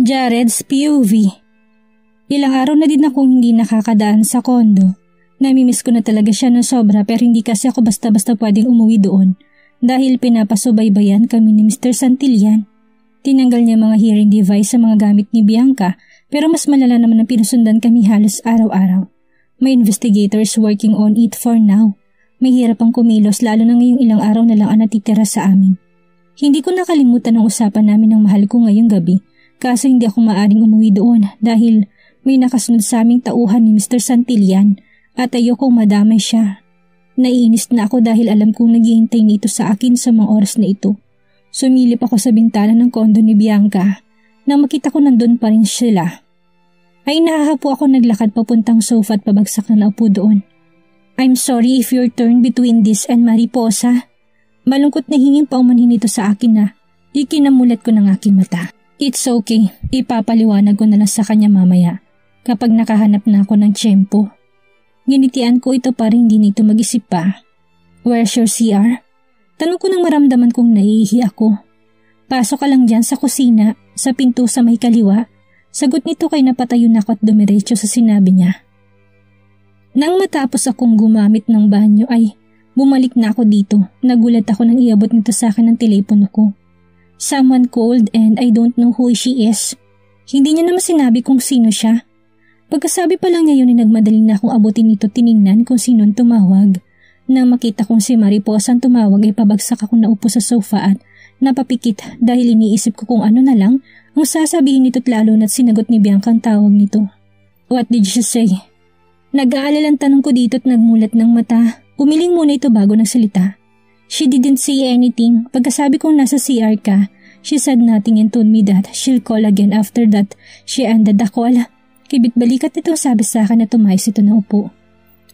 Jared's POV. Ilang araw na din akong hindi nakakadaan sa kondo. Namimiss ko na talaga siya ng sobra pero hindi kasi ako basta-basta pwedeng umuwi doon dahil pinapasubaybayan kami ni Mr. Santillan. Tinanggal niya mga hearing device sa mga gamit ni Bianca pero mas malala naman ang pinusundan kami halos araw-araw. May investigators working on it for now. Mahirap ang kumilos lalo na ngayong ilang araw na lang ang natitira sa amin. Hindi ko nakalimutan ang usapan namin ng mahal ko ngayong gabi. Kaso hindi ako maaring umuwi doon dahil may nakasunod sa aming tauhan ni Mr. Santillan at ayokong madamay siya. Naiinis na ako dahil alam kong naghihintay nito sa akin sa mga oras na ito. Sumilip ako sa bintana ng kondo ni Bianca nang makita ko nandun pa rin sila. Ay nahahapo ako naglakad papuntang sofa at pabagsak na naupo doon. I'm sorry if you're torn between this and Mariposa. Malungkot na hinging paumanhin ito sa akin na ikinamulat ko ng aking mata. It's okay, ipapaliwanag ko na lang sa kanya mamaya kapag nakahanap na ako ng tiyempo. Ginitian ko ito para hindi nito mag-isip pa. Where's your CR? Tanong ko nang maramdaman kong naiihi ako. Pasok ka lang dyan sa kusina, sa pinto sa may kaliwa. Sagot nito kay napatayo na ako at dumiretso sa sinabi niya. Nang matapos akong gumamit ng banyo ay bumalik na ako dito. Nagulat ako nang iabot nito sa akin ng telepono ko. Someone called and I don't know who she is. Hindi niya naman sinabi kung sino siya. Pagkasabi pa lang niya yun ay nagmadali na akong abutin ito tiningnan kung sino'n tumawag. Nang makita kong si Mariposa ang tumawag ay pabagsak akong naupo sa sofa at napapikit dahil iniisip ko kung ano na lang ang sasabihin nito't lalo na't sinagot ni Bianca ang tawag nito. What did she say? Nag-aalalang tanong ko dito at nagmulat ng mata. Umiling muna ito bago nagsalita. She didn't say anything. Pagkasabi kong nasa CR ka, she said nothing and told me that she'll call again after that. She ended the call. Kibit-balikat nito sabi sa akin na tumayos ito na upo.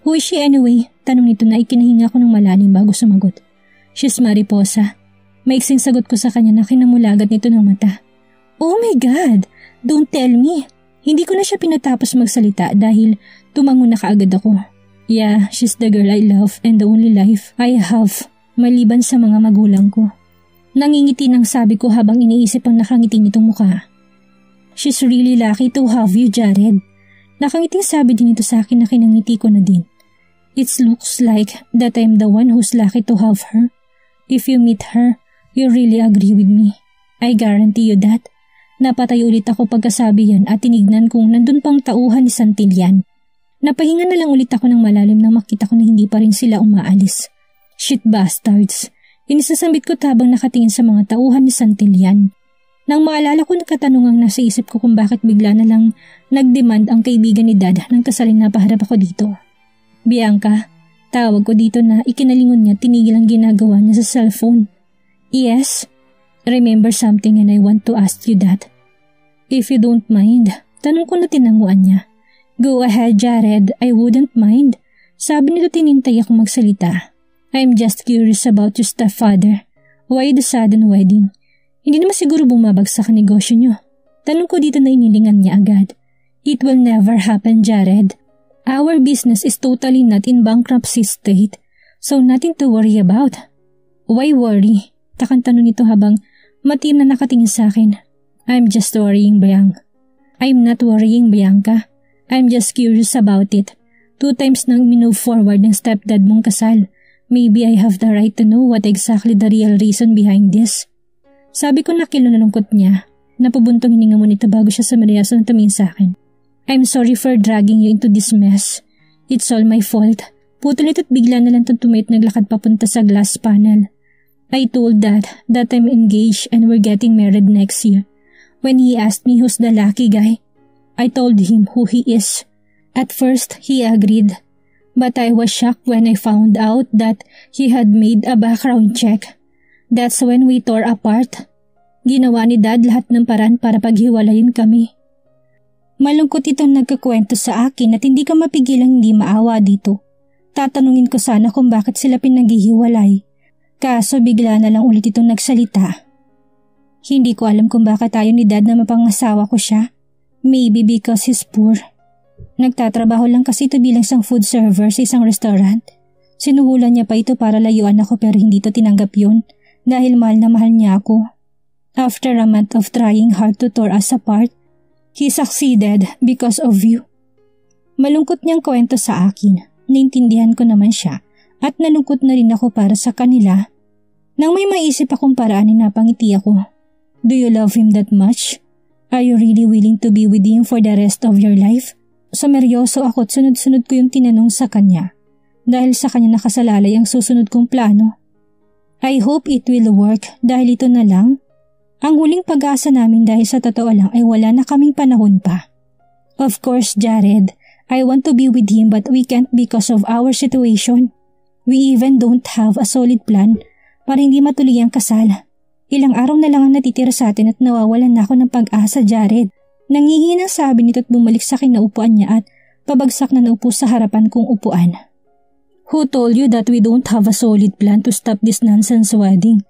Who is she anyway? Tanong nito na ikinahinga ko ng malalim bago sumagot. She's Mariposa. Maiksing sagot ko sa kanya na kinamulagat nito ng mata. Oh my God! Don't tell me! Hindi ko na siya pinatapos magsalita dahil tumango na kaagad ako. Yeah, she's the girl I love and the only life I have. Maliban sa mga magulang ko. Nangingiti ng sabi ko habang iniisip ang nakangiti nitong mukha. She's really lucky to have you, Jared. Nakangiting sabi din ito sa akin na kinangiti ko na din. It looks like that I'm the one who's lucky to have her. If you meet her, you really agree with me. I guarantee you that. Napatayo ulit ako pagkasabi yan at tinignan kong nandun pang tauhan ni Santillan. Napahinga na lang ulit ako ng malalim nang makita ko na hindi pa rin sila umaalis. Shit bastards. Inisasambit ko habang nakatingin sa mga tauhan ni Santillan. Nang maalala ko ng katanungang nasa isip ko kung bakit bigla na lang nag-demand ang kaibigan ni Dad ng kasalin na paharap ako dito. Bianca, tawag ko dito na ikinalingon niya tinigil ang ginagawa niya sa cellphone. Yes, remember something and I want to ask you that. If you don't mind, tanong ko na tinanguan niya. Go ahead Jared, I wouldn't mind. Sabi nito tinintay ako magsalita. I'm just curious about your stepfather. Why the sudden wedding? Hindi naman siguro bumabagsak ang negosyo niyo. Tanong ko dito na inilingan niya agad. It will never happen, Jared. Our business is totally not in bankruptcy state, so nothing to worry about. Why worry? Takang tanong nito habang matiim na nakatingin sa akin. I'm just worrying, Bianca. I'm not worrying, Bianca. I'm just curious about it. 2 times nang minove forward ng stepdad mong kasal. Maybe I have the right to know what exactly the real reason behind this. Sabi ko na kilunalungkot niya. Napabuntong hininga mo nito bago siya sumareaso ng tumingin sa akin. I'm sorry for dragging you into this mess. It's all my fault. Putol ito't bigla na lang tumayot naglakad papunta sa glass panel. I told Dad that I'm engaged and we're getting married next year. When he asked me who's the lucky guy, I told him who he is. At first, he agreed. But I was shocked when I found out that he had made a background check. That's when we tore apart. Ginawa ni Dad lahat ng paraan para paghiwalayin kami. Malungkot itong nagkakwento sa akin at hindi ka mapigilang hindi maawa dito. Tatanungin ko sana kung bakit sila pinaghihiwalay. Kaso bigla na lang ulit itong nagsalita. Hindi ko alam kung bakit ayaw ni Dad na mapangasawa ko siya. Maybe because he's poor. Nagtatrabaho lang kasi ito bilang isang food server sa isang restaurant. Sinuhulan niya pa ito para layuan ako pero hindi ito tinanggap yun dahil mahal na mahal niya ako. After a month of trying hard to tear us apart, He succeeded because of you. Malungkot niyang kwento sa akin. Naintindihan ko naman siya at nalungkot na rin ako para sa kanila. Nang may maisip akong paraan ay napangiti ako. Do you love him that much? Are you really willing to be with him for the rest of your life? Sumeryoso ako at sunod-sunod ko yung tinanong sa kanya. Dahil sa kanya nakasalalay ang susunod kong plano. I hope it will work dahil ito na lang. Ang huling pag-asa namin dahil sa totoo lang ay wala na kaming panahon pa. Of course, Jared, I want to be with him but we can't because of our situation. We even don't have a solid plan para hindi matuloy ang kasal. Ilang araw na lang ang natitira sa atin at nawawalan na ako ng pag-asa, Jared. Nangihinang sabi nito at bumalik sa kinaupuan niya at pabagsak na naupo sa harapan kong upuan. Who told you that we don't have a solid plan to stop this nonsense wedding?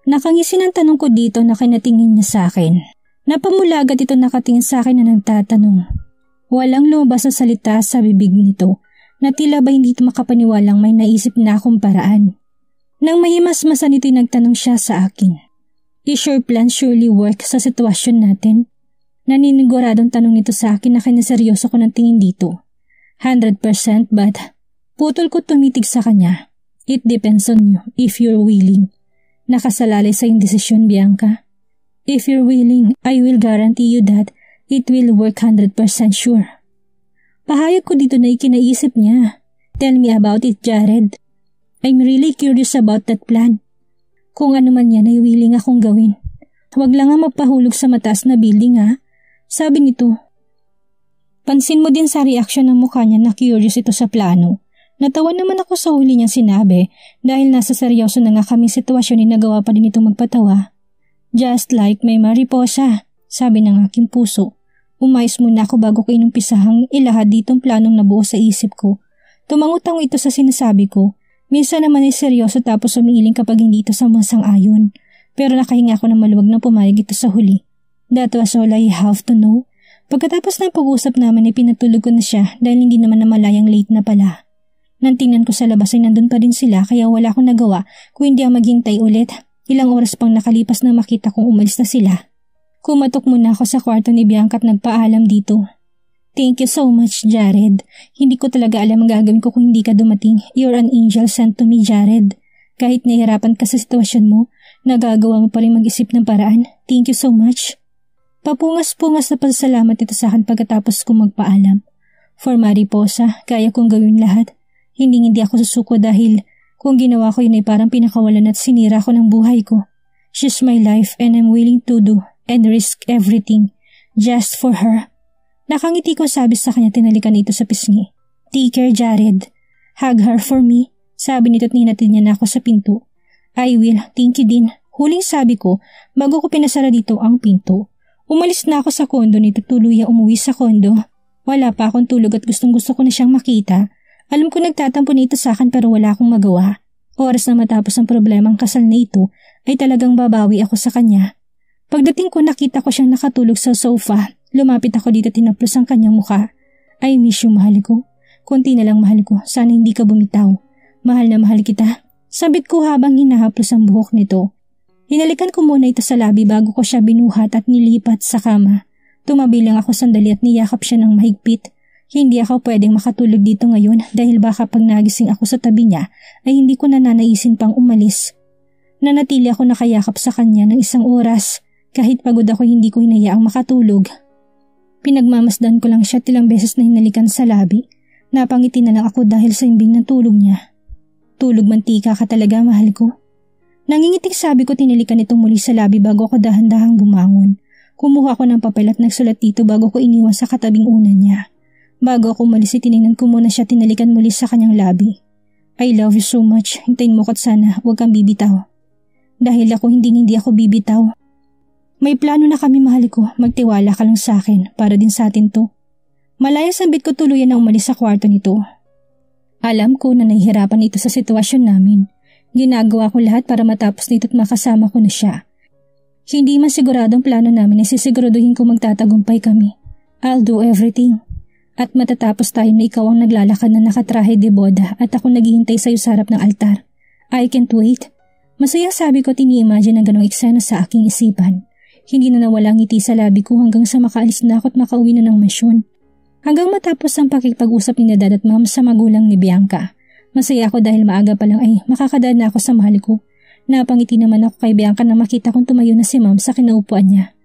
Nakangisin ang tanong ko dito na kinatingin niya sa akin. Napamulagat ito nakatingin sa akin na nagtatanong. Walang lumabas sa salita sa bibig nito na tila ba hindi ito makapaniwalang may naisip na akong paraan. Nang mahimasmasan ito'y nagtanong siya sa akin. Is your plan surely work sa sitwasyon natin? Naniniguradong tanong nito sa akin na kinaseryoso ko ng tingin dito. 100% but putol ko tumitig sa kanya. It depends on you if you're willing. Nakasalalay sa iyong desisyon, Bianca. If you're willing, I will guarantee you that it will work 100% sure. Pahayag ko dito na ikinaisip niya. Tell me about it, Jared. I'm really curious about that plan. Kung ano man yan ay willing akong gawin. Huwag lang nga magpahulog sa mataas na building ha. Sabi nito. Pansin mo din sa reaksyon ng mukha niya na curious ito sa plano. Natawa naman ako sa huli niyang sinabi dahil nasa seryoso na nga kaming sitwasyon ay nagawa pa din itong magpatawa. Just like may mariposa, sabi ng aking puso. Umayos muna ako bago ko inumpisahang ilahad ditong planong nabuo sa isip ko. Tumangot-tango ito sa sinasabi ko. Minsan naman ay seryoso tapos umiiling kapag hindi ito sa masang-ayon. Pero nakahinga ako ng maluwag na pumayag ito sa huli. That was all I have to know. Pagkatapos ng pag-usap naman ay pinatulog ko na siya dahil hindi naman namalayang late na pala. Nang tingnan ko sa labas ay nandun pa rin sila kaya wala akong nagawa kung hindi ang maghintay ulit. Ilang oras pang nakalipas na makita kong umalis na sila. Kumatok muna ako sa kwarto ni Bianca at nagpaalam dito. Thank you so much, Jared. Hindi ko talaga alam ang gagawin ko kung hindi ka dumating. You're an angel sent to me, Jared. Kahit nahihirapan ka sa sitwasyon mo, nagagawa mo pa rin mag-isip ng paraan. Thank you so much. Papungas-pungas na pasasalamat ito sa akin pagkatapos kong magpaalam. For Mariposa, kaya kong gawin lahat. Hindi ako susuko dahil kung ginawa ko yun ay parang pinakawalan at sinira ko ng buhay ko. She's my life and I'm willing to do and risk everything just for her. Nakangiti ko sabi sa kanya tinalikan ito sa pisngi. Take care, Jared. Hug her for me. Sabi nito at ninatid niya na ako sa pinto. I will, thank you din. Huling sabi ko bago ko pinasara dito ang pinto. Umalis na ako sa kondo nito tuluya umuwi sa kondo. Wala pa akong tulog at gustong-gusto ko na siyang makita. Alam ko nagtatampo nito sa akin pero wala akong magawa. Oras na matapos ang problemang kasal na ito ay talagang babawi ako sa kanya. Pagdating ko nakita ko siyang nakatulog sa sofa. Lumapit ako dito tinaplos ang kanyang mukha. I miss you, mahal ko. Kunti na lang, mahal ko. Sana hindi ka bumitaw. Mahal na mahal kita. Sabit ko habang hinahaplos ang buhok nito. Hinalikan ko muna ito sa labi bago ko siya binuhat at nilipat sa kama. Tumabi lang ako sandali at niyakap siya ng mahigpit. Hindi ako pwedeng makatulog dito ngayon dahil baka pag nagising ako sa tabi niya ay hindi ko na nanaisin pang umalis. Nanatili ako nakayakap sa kanya ng 1 oras. Kahit pagod ako hindi ko hinayaang makatulog. Pinagmamasdan ko lang siya ilang beses na hinalikan sa labi. Napangiti na lang ako dahil sa imbing ng tulog niya. Tulog mantika ka talaga, mahal ko. Nangingiting sabi ko tinalikan itong muli sa labi bago ako dahan-dahang bumangon. Kumuha ako ng papel at nagsulat dito bago ko iniwan sa katabing unan niya. Bago ako umalis tinignan ko muna siya tinalikan muli sa kanyang labi. I love you so much. Hintayin mo ko't sana huwag kang bibitaw. Dahil ako hindi ako bibitaw. May plano na kami, mahal ko. Magtiwala ka lang sa akin para din sa atin to. Malaya sabit ko tuluyan na umalis sa kwarto nito. Alam ko na nahihirapan ito sa sitwasyon namin. Ginagawa ko lahat para matapos nito at makasama ko na siya. Hindi man siguradong plano namin ay sisiguraduhin ko magtatagumpay kami. I'll do everything. At matatapos tayo na ikaw ang naglalakad na nakatrahe de boda at ako naghihintay sa iyo sa harap ng altar. I can't wait. Masayang sabi ko tini-imagine ang ganong eksena sa aking isipan. Hindi na nawala ang ngiti sa labi ko hanggang sa makaalis na ako at makauwi na ng mansyon. Hanggang matapos ang pakikipag-usap ni Dad at Ma'am sa magulang ni Bianca. Masaya ako dahil maaga pa lang ay makakadaan na ako sa mahal ko. Napangiti naman ako kay Bianca na makita kong tumayo na si Ma'am sa kinaupuan niya.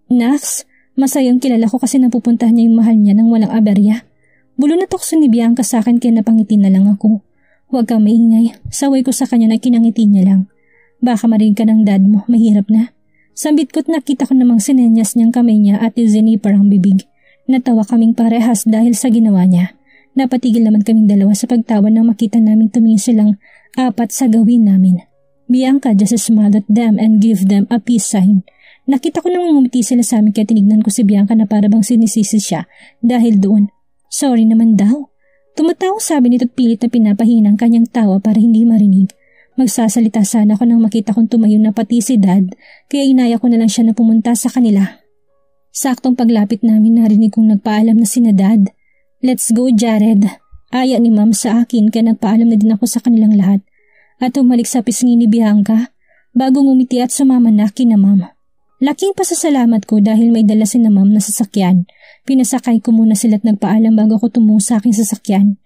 Nax, masayang kilala ko kasi napupuntahan niya yung mahal niya nang walang aberya. Bulo na tukso ni Bianca sa akin kaya napangiti na lang ako. Huwag kang maingay, saway ko sa kanya na kinangiti niya lang. Baka marinig ka ng dad mo, mahirap na. Sambit ko't nakita ko namang sinenyas niyang kamay niya at izinipar ang bibig. Natawa kaming parehas dahil sa ginawa niya. Napatigil naman kaming dalawa sa pagtawa nang makita namin tumingin silang apat sa gawin namin. Bianca just smiled at them and gave them a peace sign. Nakita ko namang ngumiti sila sa amin kaya tinignan ko si Bianca na para bang sinisisi siya dahil doon. Sorry naman daw. Tumatawang sabi nito at pilit na pinapahinang kanyang tawa para hindi marinig. Magsasalita sana ako nang makita kong tumayo na pati si Dad kaya inaya ko na lang siya na pumunta sa kanila. Saktong paglapit namin narinig kong nagpaalam na sina Dad. Let's go Jared. Aya ni Ma'am sa akin kaya nagpaalam na din ako sa kanilang lahat. At umalik sa pisngi ni Bianca bago ngumiti at sumama na kina Ma'am. Laking pasasalamat ko dahil may dala si na Ma'am na sasakyan. Pinasakay ko muna sila at nagpaalam bago ko tumungo sa aking sasakyan.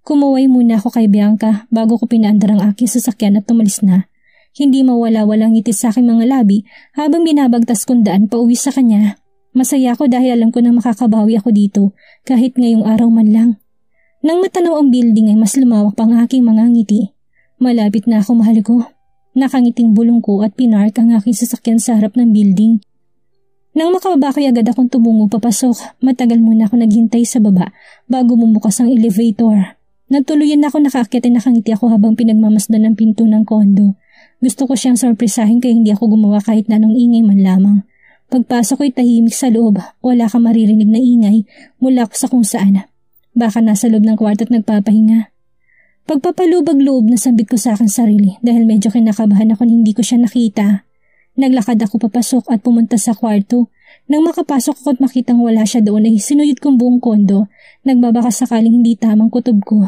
Kumuway muna ako kay Bianca bago ko pinaandar ang aking sasakyan at tumalis na. Hindi mawala-walang ngiti sa aking mga labi habang binabagtas kong daan pauwi sa kanya. Masaya ako dahil alam ko na makakabawi ako dito kahit ngayong araw man lang. Nang matanaw ang building ay mas lumawak pa ang aking mga ngiti. Malapit na ako mahal ko. Nakangiting bulong ko at pinark ang aking sasakyan sa harap ng building. Nang makababa ko agad akong tumungo papasok, matagal muna ako naghintay sa baba bago bumukas ang elevator. Nagtuluyan na ako nakaakyat at nakangiti ako habang pinagmamasdan ng pinto ng kondo. Gusto ko siyang sorpresahin kaya hindi ako gumawa kahit na anong ingay man lamang. Pagpasok ko'y tahimik sa loob, wala kang maririnig na ingay mula ko sa kung saan. Baka nasa loob ng kwarto at nagpapahinga. Pagpapalubag-loob na sambit ko sa akin sarili dahil medyo kinakabahan ako na hindi ko siya nakita. Naglakad ako papasok at pumunta sa kwarto. Nang makapasok ako at makitang wala siya doon ay sinuyod kong buong kondo. Nagbabaka sakaling hindi tamang kutob ko.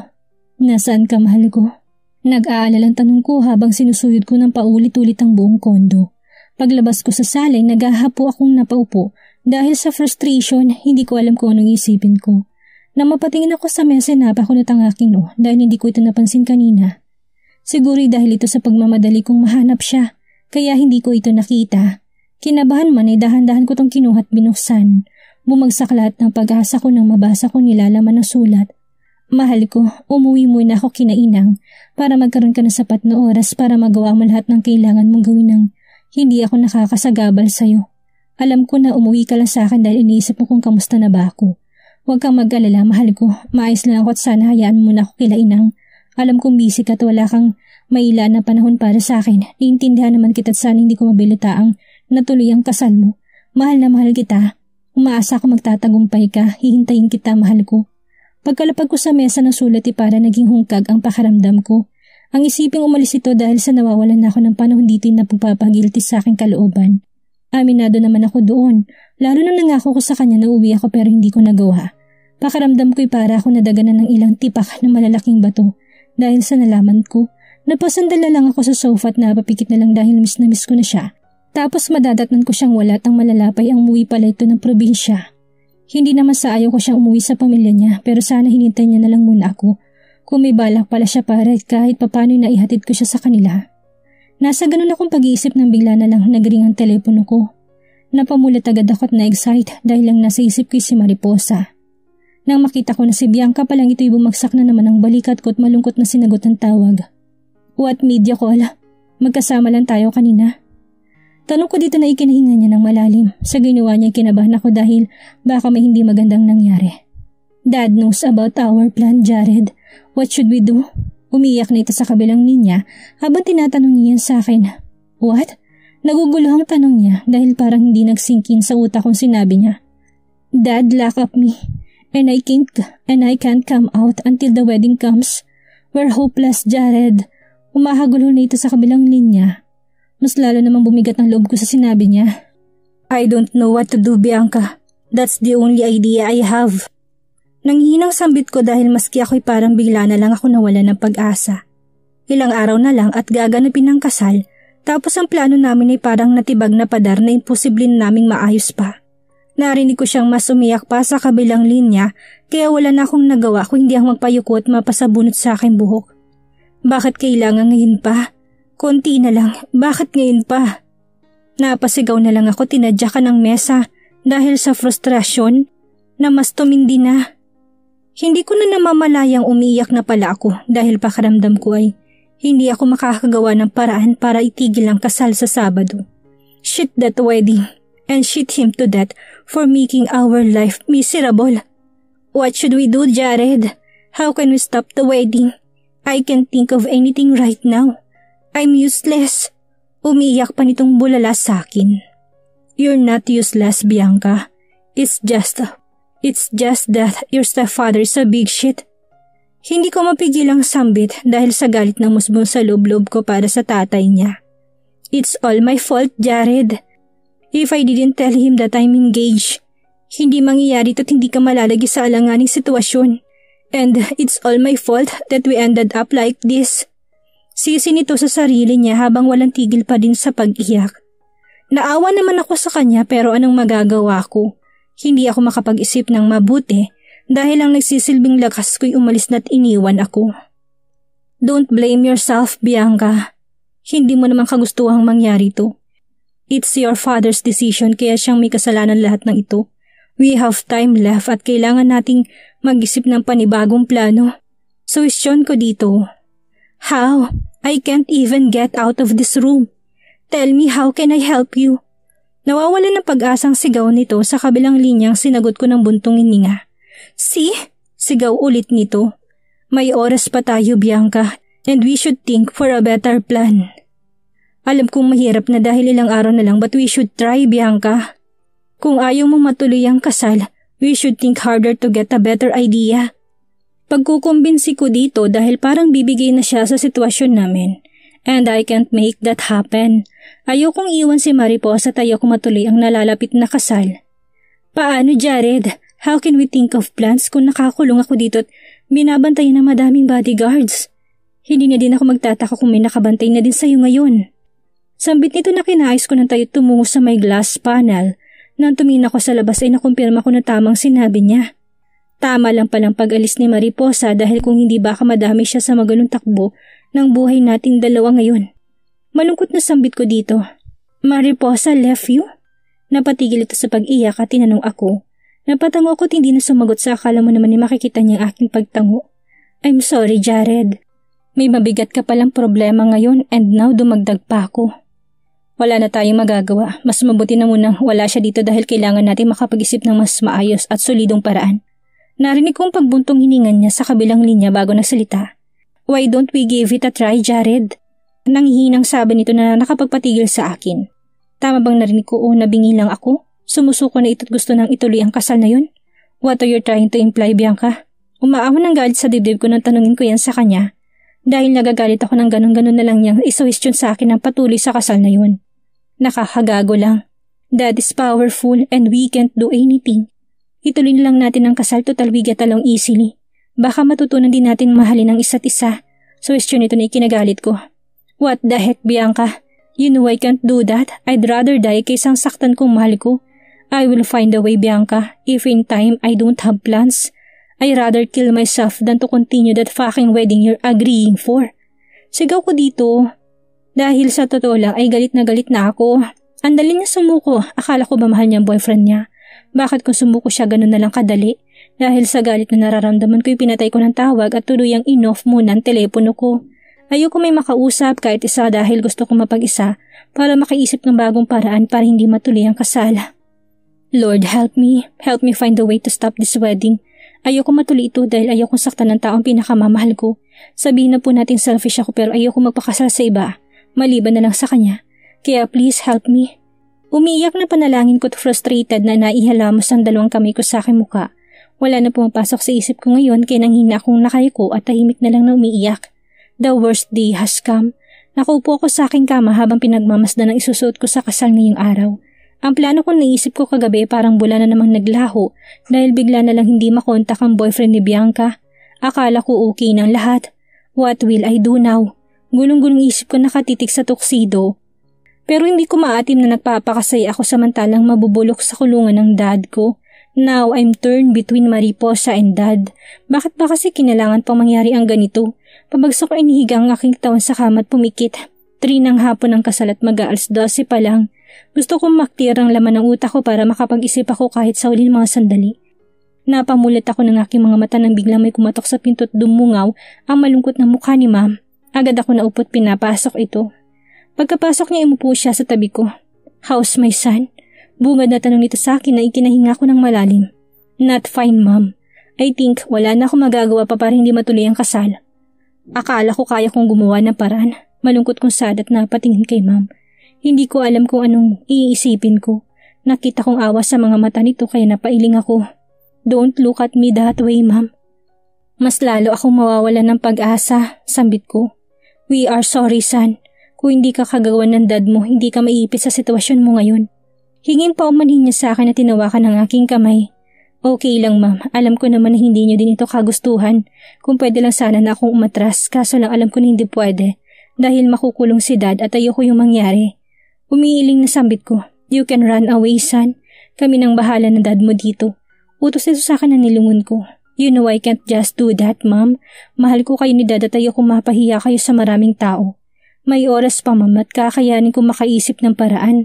Nasaan ka mahal ko? Nag-aalalang tanong ko habang sinusuyod ko ng paulit-ulit ang buong kondo. Paglabas ko sa salay naghahapo akong napaupo dahil sa frustration hindi ko alam kung anong isipin ko. Nang mapatingin ako sa mesa napakunot ang aking dahil hindi ko ito napansin kanina. Siguro dahil ito sa pagmamadali kong mahanap siya kaya hindi ko ito nakita. Kinabahan man ay dahan-dahan ko itong kinuha at binuksan. Bumagsak lahat ng pag-asa ko nang mabasa ko nilalaman ng sulat. Mahal ko, umuwi muna ako kina Inang para magkaroon ka ng sapat na oras para magawa mo lahat ng kailangan mong gawin nang hindi ako nakakasagabal sa'yo. Alam ko na umuwi ka lang sa akin dahil iniisip mo kung kamusta na ba ako. Huwag kang mag-alala, mahal ko. Maayos lang ako at sana hayaan mo na ako kila Inang. Alam kong busy ka at wala kang mailaan na panahon para sa akin. Iintindihan naman kita at sana hindi ko mabilitaang natuloy ang kasal mo. Mahal na mahal kita. Umaasa ako magtatagumpay ka. Hihintayin kita, mahal ko. Pagkalapag ko sa mesa ng sulat para naging hungkag ang pakaramdam ko. Ang isiping umalis ito dahil sa nawawalan na ako ng panahon dito na pagpapagilty sa aking kalooban. Aminado naman ako doon, lalo na nangako ko sa kanya na uwi ako pero hindi ko nagawa. Pakaramdam ko'y para ako nadaganan ng ilang tipak na malalaking bato dahil sa nalaman ko. Napasandala lang ako sa sofa at napapikit na lang dahil miss na miss ko na siya. Tapos madadatnan ko siyang wala at ang malalapay ang umuwi pala ito ng probinsya. Hindi naman sa ayaw ko siyang umuwi sa pamilya niya pero sana hinintay niya na lang muna ako. Kung may balak pala siya para kahit papano'y naihatid ko siya sa kanila. Nasa ganun akong pag-iisip nang bigla na lang nagring ang telepono ko. Napamulat agad ako at na-excite dahil lang nasa isip ko'y si Mariposa. Nang makita ko na si Bianca palang ito'y bumagsak na naman ang balikat ko at malungkot na sinagot ang tawag. What media call? Magkasama lang tayo kanina. Tanong ko dito na ikinahinga niya ng malalim. Sa ginawa niya kinabahan ako dahil baka may hindi magandang nangyari. Dad knows about our plan, Jared. What should we do? Umiyak na ito sa kabilang linya habang tinatanong niya sa akin. What? Nagugulo ang tanong niya dahil parang hindi nagsingkin sa utak kong sinabi niya. Dad, lock up me. And I can't come out until the wedding comes. We're hopeless, Jared. Umahagulo na ito sa kabilang linya. Mas lalo namang bumigat ang loob ko sa sinabi niya. I don't know what to do, Bianca. That's the only idea I have. Nanghihinang sambit ko dahil maski ako'y parang bigla na lang ako nawala ng pag-asa. Ilang araw na lang at gaganapin ng kasal, Tapos ang plano namin ay parang natibag na padar na imposible naming maayos pa. Narinig ko siyang mas umiyak pa sa kabilang linya kaya wala na akong nagawa kung hindi ang magpayuko at mapasabunot sa aking buhok. Bakit kailangan ngayon pa? Konti na lang, bakit ngayon pa? Napasigaw na lang ako, tinadyakan ng mesa dahil sa frustrasyon na mas tumindi na. Hindi ko na namamalayang umiiyak na pala ako dahil pakiramdam ko ay hindi ako makakagawa ng paraan para itigil ang kasal sa Sabado. Shit that wedding and shit him to death for making our life miserable. What should we do, Jared? How can we stop the wedding? I can't think of anything right now. I'm useless. Umiiyak pa nitong bulala sa akin. You're not useless, Bianca. It's just that your stepfather is a big shit. Hindi ko mapigil ang sambit dahil sa galit ng musbong sa loob-loob ko para sa tatay niya. It's all my fault, Jared. If I didn't tell him that I'm engaged, hindi mangyayari ito't hindi ka malalagi sa alanganing sitwasyon. And it's all my fault that we ended up like this. Sisi nito sa sarili niya habang walang tigil pa din sa pag-iyak. Naawa naman ako sa kanya pero anong magagawa ko? Hindi ako makapag-isip ng mabuti dahil ang nagsisilbing lakas ko'y umalis na't iniwan ako. Don't blame yourself, Bianca. Hindi mo naman kagustuhang mangyari to. It's your father's decision kaya siyang may kasalanan lahat ng ito. We have time left at kailangan nating mag-isip ng panibagong plano. Suwestyon ko dito. How? I can't even get out of this room. Tell me, how can I help you? Nawawala ng pag-asang sigaw nito sa kabilang linyang sinagot ko ng buntong hininga. See? Sigaw ulit nito. May oras pa tayo, Bianca, and we should think for a better plan. Alam kong mahirap na dahil ilang araw na lang but we should try, Bianca. Kung ayaw mong matuloy ang kasal, we should think harder to get a better idea. Pagkukumbinsi ko dito dahil parang bibigay na siya sa sitwasyon namin. And I can't make that happen. Ayokong iwan si Mariposa at ayokong matuloy ang nalalapit na kasal. Paano, Jared? How can we think of plans kung nakakulong ako dito at binabantayan ng madaming bodyguards? Hindi na din ako magtataka kung may nakabantay na din sa'yo ngayon. Sambit nito na kinais ko ng tayo tumungo sa may glass panel. Nang tumingin ako sa labas ay nakumpirma ko na tamang sinabi niya. Tama lang palang pag-alis ni Mariposa dahil kung hindi baka madami siya sa magalong takbo ng buhay nating dalawa ngayon. Malungkot na sambit ko dito. Mariposa left you? Napatigil ito sa pag-iyak at tinanong ako. Napatango ako at hindi na sumagot sa akala mo naman ni makikita niya aking pagtango. I'm sorry, Jared. May mabigat ka palang problema ngayon and now dumagdag pa ako. Wala na tayong magagawa. Mas mabuti na munang wala siya dito dahil kailangan natin makapag-isip ng mas maayos at solidong paraan. Narinig kong pagbuntong hiningan niya sa kabilang linya bago nagsalita. Why don't we give it a try, Jared? Nanghihinang sabi nito na nakapagpatigil sa akin. Tama bang narinig ko o nabingi lang ako? Sumusuko na ito't gusto nang ituloy ang kasal na yun? What are you trying to imply, Bianca? Umaawan ng galit sa dibdib ko nang tanungin ko yan sa kanya. Dahil nagagalit ako ng ganun-ganun na lang niyang isuwestiyon sa akin ang patuloy sa kasal na yun. Nakakagago lang. That is powerful and we can't do anything. Ituloy na lang natin ang kasal, total we get along easily. Baka matutunan din natin mahalin ang isa't isa. Suwestiyon ito na ikinagalit ko. What the heck, Bianca? You know I can't do that. I'd rather die kaysang saktan kong mahal ko. I will find a way, Bianca. If in time I don't have plans, I'd rather kill myself than to continue that fucking wedding you're agreeing for. Sigaw ko dito. Dahil sa totoo lang ay galit na ako. Ang dali niya sumuko. Akala ko ba mahal niya ang boyfriend niya? Bakit kung sumuko siya ganun na lang kadali? Dahil sa galit na nararamdaman ko pinatay ko ng tawag at tuluyang in-off muna ang telepono ko. Ayoko may makausap kahit isa dahil gusto kong mapag-isa para makaisip ng bagong paraan para hindi matuloy ang kasal. Lord, help me. Help me find a way to stop this wedding. Ayoko matuloy ito dahil ayokong saktan ng taong pinakamamahal ko. Sabihin na po natin selfish ako pero ayoko magpakasal sa iba. Maliban na lang sa kanya. Kaya please help me. Umiiyak na panalangin ko at frustrated na naihalamos ang dalawang kamay ko sa aking muka. Wala na pumapasok sa isip ko ngayon kaya nanghina akong nakayuko at tahimik na lang na umiiyak. The worst day has come. Nakaupo ako sa aking kama habang pinagmamasdan ang isusuot ko sa kasal ngayong araw. Ang plano kong naisip ko kagabi parang bula na namang naglaho dahil bigla na lang hindi makontak ang boyfriend ni Bianca. Akala ko okay ng lahat. What will I do now? Gulong-gulong isip ko nakatitik sa tuxedo. Pero hindi ko maatim na nagpapakasaya ako samantalang mabubulok sa kulungan ng dad ko. Now I'm torn between Mariposa and dad. Bakit ba kasi kinailangan pang mangyari ang ganito? Pabagsak ko inihiga ang aking tawan sa kama at pumikit. 3 ng hapon ang kasal at mag-aalas 12 pa lang. Gusto kong maktir ang laman ng utak ko para makapag-isip ako kahit sa ulil mga sandali. Napamulat ako ng aking mga mata nang biglang may kumatok sa pinto at dumungaw ang malungkot na mukha ni ma'am. Agad ako naupot pinapasok ito. Pagkapasok niya imupo siya sa tabi ko. How's my son? Bungad na tanong nito sa akin na ikinahinga ko ng malalim. Not fine, ma'am. I think wala na akong magagawa pa para hindi matuloy ang kasal. Akala ko kaya kong gumawa ng paraan. Malungkot kong sad at napatingin kay ma'am. Hindi ko alam kung anong iisipin ko. Nakita kong awa sa mga mata nito kaya napailing ako. Don't look at me that way, ma'am. Mas lalo akong mawawalan ng pag-asa, sambit ko. We are sorry, son. Kung hindi ka kagawan ng dad mo, hindi ka maiipit sa sitwasyon mo ngayon. Hingin pa umanhin niya sa akin na tinawakan ng aking kamay. Okay lang, ma'am. Alam ko naman na hindi niyo din ito kagustuhan. Kung pwede lang sana na akong umatras, kaso lang alam ko na hindi pwede. Dahil makukulong si dad at ayoko yung mangyari. Umiiling na sambit ko. You can run away, son. Kami nang bahala ng dad mo dito. Utos ito sa akin na nilungon ko. You know I can't just do that, ma'am. Mahal ko kayo ni dad at ayoko mapahiya kayo sa maraming tao. May oras pa, ma'am, at kakayanin ko makaisip ng paraan.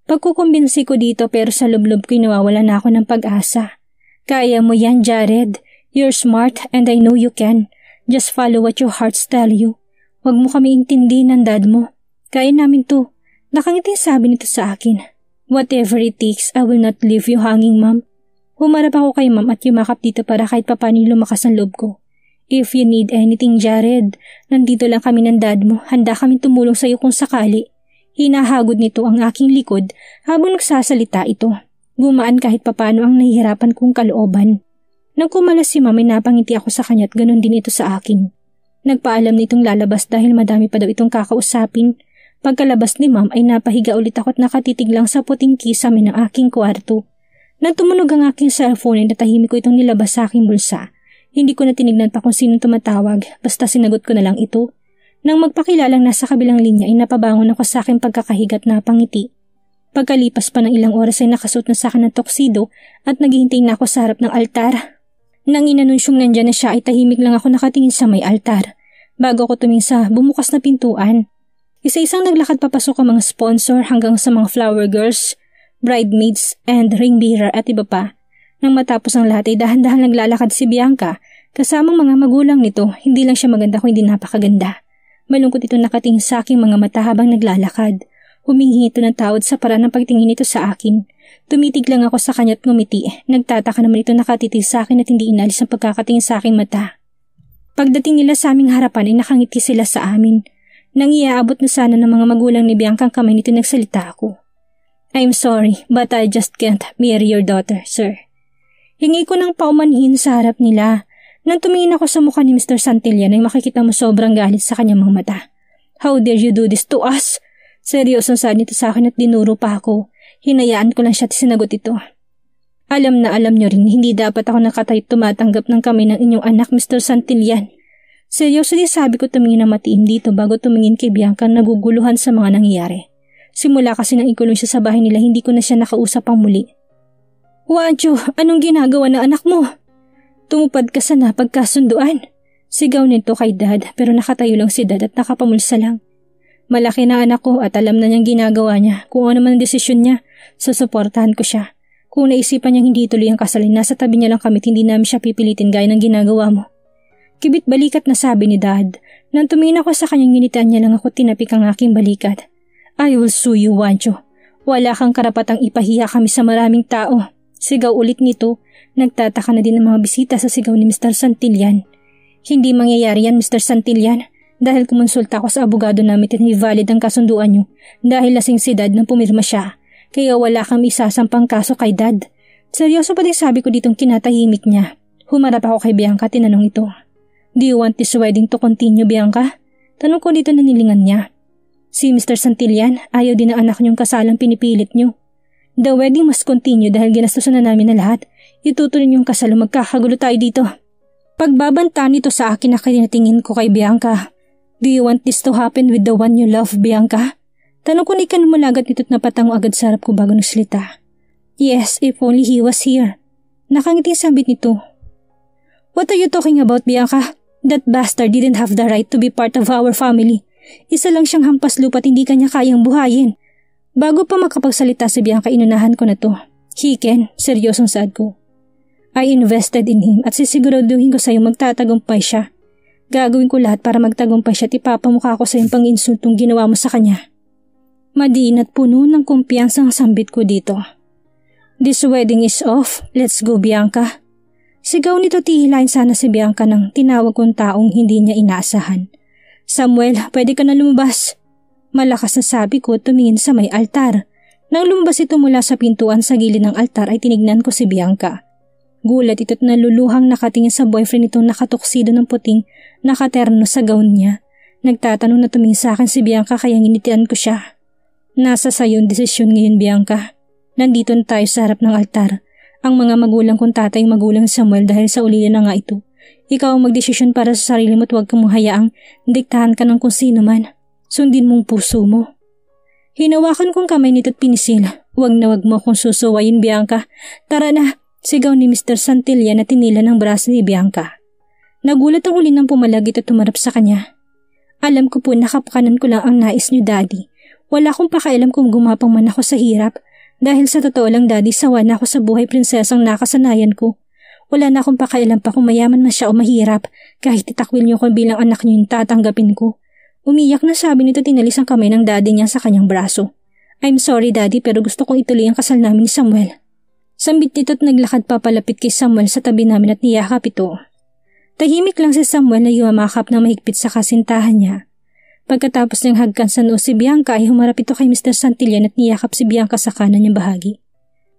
Pagkukumbinsi ko dito pero sa lublob ko'y nawawala na ako ng pag-asa. Kaya mo yan, Jared. You're smart and I know you can. Just follow what your hearts tell you. Huwag mo kami intindihin ng dad mo. Kaya namin to. Nakangiti sabi nito sa akin. Whatever it takes, I will not leave you hanging, ma'am. Humarap ako kay ma'am at yumakap dito para kahit papano lumakas ang loob ko. If you need anything, Jared, nandito lang kami ng dad mo. Handa kami tumulong sa iyo kung sakali. Hinahagod nito ang aking likod habang nagsasalita ito. Gumaan kahit papano ang nahihirapan kong kalooban. Nang kumalas si ma'am ay napangiti ako sa kanya at ganun din ito sa akin. Nagpaalam na itong lalabas dahil madami pa daw itong kakausapin. Pagkalabas ni ma'am ay napahiga ulit ako at nakatitig lang sa puting kisame ng aking kwarto. Nang tumunog ang aking cellphone ay natahimik ko itong nilabas sa aking bulsa. Hindi ko na tinignan pa kung sinong tumatawag, basta sinagot ko na lang ito. Nang magpakilalang nasa kabilang linya ay napabangon ako sa aking pagkakahigat na pangiti. Pagkalipas pa ng ilang oras ay nakasuot na sa akin ng toksido at naghihintay na ako sa harap ng altar. Nang inanunsyong nandyan na siya ay tahimik lang ako nakatingin sa may altar. Bago ako tumingin sa bumukas na pintuan. Isa-isang naglakad papasok ang mga sponsor hanggang sa mga flower girls, bridesmaids and ring bearer at iba pa. Nang matapos ang lahat ay dahan-dahan naglalakad si Bianca kasamang mga magulang nito. Hindi lang siya maganda kung hindi napakaganda. Malungkot ito nakatingin sa aking mga mata habang naglalakad. Humingi ito ng tawad sa paraan ng pagtingin nito sa akin. Tumitig lang ako sa kanya at ngumiti. Nagtataka naman ito nakatitig sa akin at hindi inalis ang pagkakatingin sa aking mata. Pagdating nila sa aming harapan ay nakangiti sila sa amin. Nang iaabot na sana ng mga magulang ni Bianca ang kamay nito nagsalita ako. I'm sorry, but I just can't marry your daughter, sir. Hingi ko ng paumanhin sa harap nila. Nang tumingin ako sa mukha ni Mr. Santillan ay makikita mo sobrang galit sa kanyang mga mata. How dare you do this to us? Seryosong sabi nito sa akin at dinuro pa ako. Hinayaan ko lang siya at sinagot ito. Alam na alam niyo rin hindi dapat ako nakatayo tumatanggap ng kamay ng inyong anak, Mr. Santillan. Seryoso din sabi ko tumingin na matiim dito bago tumingin kay Bianca naguguluhan sa mga nangyayari. Simula kasi nang ikulong siya sa bahay nila hindi ko na siya nakausap pang muli. Wancho, anong ginagawa ng anak mo? Tumupad ka sa napagkasunduan. Sigaw nito kay dad pero nakatayo lang si dad at nakapamulsa lang. Malaki na anak ko at alam na niyang ginagawa niya. Kung ano man ang desisyon niya, susuportahan ko siya. Kung naisipan niyang hindi ituloy ang kasal, nasa tabi niya lang kami at hindi namin siya pipilitin gaya ng ginagawa mo. Kibit balikat na sabi ni dad. Nang tumingin ako sa kanyang nginitaan niya lang ako tinapik ang aking balikat. I will sue you, Wancho. Wala kang karapatang ipahiya kami sa maraming tao. Sigaw ulit nito. Nagtataka na din ang mga bisita sa sigaw ni Mr. Santillan. Hindi mangyayari yan, Mr. Santillan. Dahil kumonsulta ako sa abogado namin at valid ang kasunduan niyo. Dahil lasing si dad nang pumirma siya. Kaya wala kang isasampang kaso kay dad. Seryoso pa din sabi ko ditong kinatahimik niya. Humarap ako kay Bianca at tinanong ito. Do you want this wedding to continue, Bianca? Tanong ko dito na nilingan niya. Si Mr. Santillan, ayaw din ng anak niyong kasalang pinipilit niyo. The wedding must continue dahil ginastusan na namin na lahat. Itutuloy niyong kasal o magkakagulo tayo dito. Pagbabanta nito sa akin na kinatingin ko kay Bianca. Do you want this to happen with the one you love, Bianca? Tanong ko ni kanumulagat nito't napatango agad sa harap ko bago nagsalita. Yes, if only he was here. Nakangiting sambit nito. What are you talking about, Bianca? That bastard didn't have the right to be part of our family. Isa lang siyang hampas lupa't hindi kanya kayang buhayin. Bago pa makapagsalita si Bianca, inunahan ko na to. Hiken, seryosong saad ko. I invested in him at sisiguraduhin ko sa'yo magtatagumpay siya. Gagawin ko lahat para magtagumpay siya at ipapamukha ko sa iyong pang-insultong ginawa mo sa kanya. Madiin at puno ng kumpiyansang sambit ko dito. This wedding is off. Let's go, Bianca. Sigaw nito, tihilain sana si Bianca ng tinawag kong taong hindi niya inaasahan. Samuel, pwede ka na lumabas. Malakas na sabi ko, tumingin sa may altar. Nang lumabas ito mula sa pintuan sa gilid ng altar ay tinignan ko si Bianca. Gulat ito't naluluhang nakatingin sa boyfriend nitong nakatuksido ng puting nakaterno sa gown niya. Nagtatanong na tumingin sa akin si Bianca kaya nginitian ko siya. Nasa sayo ang desisyon ngayon, Bianca. Nandito na tayo sa harap ng altar. Ang mga magulang kong tatay magulang Samuel dahil sa ulila na nga ito. Ikaw ang magdesisyon para sa sarili mo at huwag kang hayaang diktahan ka ng kung sino man. Sundin mong puso mo. Hinawakan kong kamay nito't pinisil. Huwag na huwag mo akong susuwayin, Bianca. Tara na. Sigaw ni Mr. Santilla na tinila ng braso ni Bianca. Nagulat ang uli ng pumalagit at tumarap sa kanya. Alam ko po nakapakanan ko lang ang nais niyo, Daddy. Wala akong pakialam kung gumapang man ako sa hirap. Dahil sa totoo lang, Daddy, sawa na ako sa buhay prinsesang nakasanayan ko. Wala na akong pakialam pa kung mayaman na siya o mahirap. Kahit itakwil niyo ko bilang anak niyo yung tatanggapin ko. Umiyak na sabi nito, tinalis ang kamay ng daddy niya sa kanyang braso. I'm sorry, Daddy, pero gusto kong ituloy ang kasal namin ni Samuel. Sambit nito't naglakad papalapit kay Samuel sa tabi namin at niyakap ito. Tahimik lang si Samuel na yumakap na mahigpit sa kasintahan niya. Pagkatapos niyang hagkan sa noo si Bianca ay humarap ito kay Mr. Santillan at niyakap si Bianca sa kanan niyang bahagi.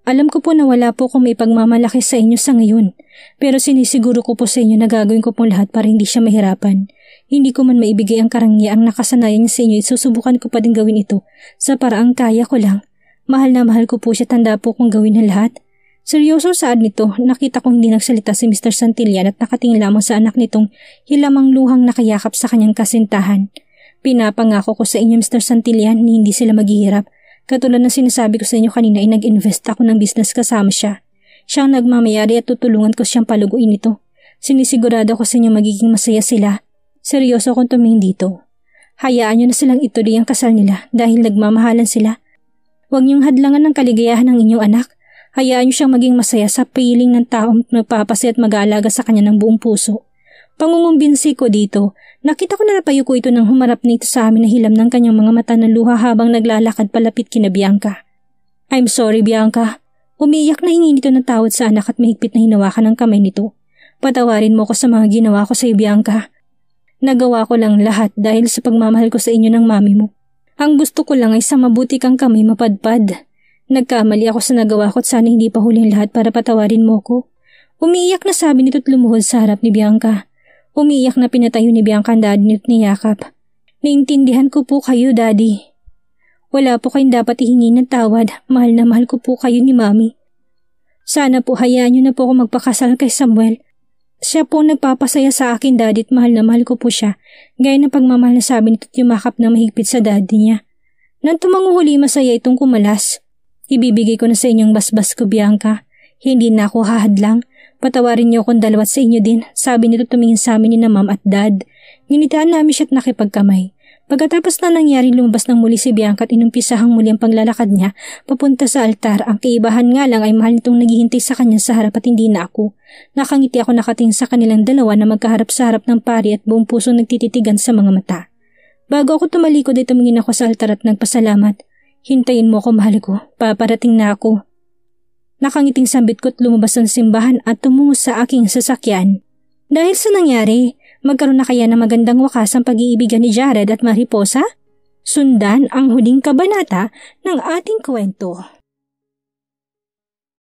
Alam ko po na wala po akong may pagmamalaki sa inyo sa ngayon, pero sinisiguro ko po sa inyo na gagawin ko pong lahat para hindi siya mahirapan. Hindi ko man maibigay ang karangyang nakasanayan niya sa inyo, susubukan ko pa din gawin ito sa paraang kaya ko lang. Mahal na mahal ko po siya, tanda po kong gawin ang lahat. Seryosong saad nito, nakita kong hindi nagsalita si Mr. Santillan at nakatingin lamang sa anak nitong hilamang luhang nakayakap sa kanyang kasintahan. Pinapangako ko sa inyo, Mr. Santillan, ni hindi sila maghihirap. Katulad na sinasabi ko sa inyo kanina ay nag-invest ako ng business kasama siya. Siya ang nagmamayari at tutulungan ko siyang paluguin ito. Sinisigurado ko sa inyo magiging masaya sila. Seryoso akong tumingin dito. Hayaan niyo na silang ituloy ang kasal nila dahil nagmamahalan sila. Huwag niyong hadlangan ng kaligayahan ng inyong anak. Hayaan niyo siyang maging masaya sa piling ng taong nagpapasaya at mag-aalaga sa kanya ng buong puso. Pangungumbinsi ko dito, nakita ko na napayuko ito nang humarap nito sa amin na hilam ng kanyang mga mata ng luha habang naglalakad palapit kina Bianca. I'm sorry, Bianca. Umiiyak na hingi nito ng tawad sa anak at mahigpit na hinawakan ng kamay nito. Patawarin mo ko sa mga ginawa ko sa iyo, Bianca. Nagawa ko lang lahat dahil sa pagmamahal ko sa inyo ng mami mo. Ang gusto ko lang ay sa mabuti kang kamay mapadpad. Nagkamali ako sa nagawa ko at sana hindi pa huling lahat para patawarin mo ko. Umiiyak na sabi nito't lumuhod sa harap ni Bianca. Umiiyak na pinatayo ni Bianca ang daddy nito't niyakap. Naintindihan ko po kayo, Daddy. Wala po kayong dapat ihingi ng tawad. Mahal na mahal ko po kayo ni Mami. Sana po hayaan niyo na po ako magpakasal kay Samuel. Siya po nagpapasaya sa akin, Daddy, at mahal na mahal ko po siya. Gaya ng pagmamahal na sabi nito't yumakap na mahigpit sa daddy niya. Nang tumanguhuli, masaya itong kumalas. Ibibigay ko na sa inyong basbas ko, Bianca. Hindi na ako hahadlang. Patawarin niyo akong dalawat sa inyo din. Sabi nito tumingin sa amin ni na Ma'am at Dad. Nginitaan namin siya at nakipagkamay. Pagkatapos na nangyari, lumabas ng muli si Bianca at inumpisahang muli ang paglalakad niya papunta sa altar. Ang kaibahan nga lang ay mahal nitong naghihintay sa kanya sa harap at hindi na ako. Nakangiti ako nakatingin sa kanilang dalawa na magkaharap sa harap ng pari at buong puso nagtititigan sa mga mata. Bago ako tumalikod ay tumingin ako sa altar at nagpasalamat. Hintayin mo ako, mahal ko. Paparating na ako. Nakangiting sambit ko at lumabas ng simbahan at tumungo sa aking sasakyan. Dahil sa nangyari, magkaroon na kaya na magandang wakas ang pag-iibigan ni Jared at Mariposa? Sundan ang huling kabanata ng ating kwento.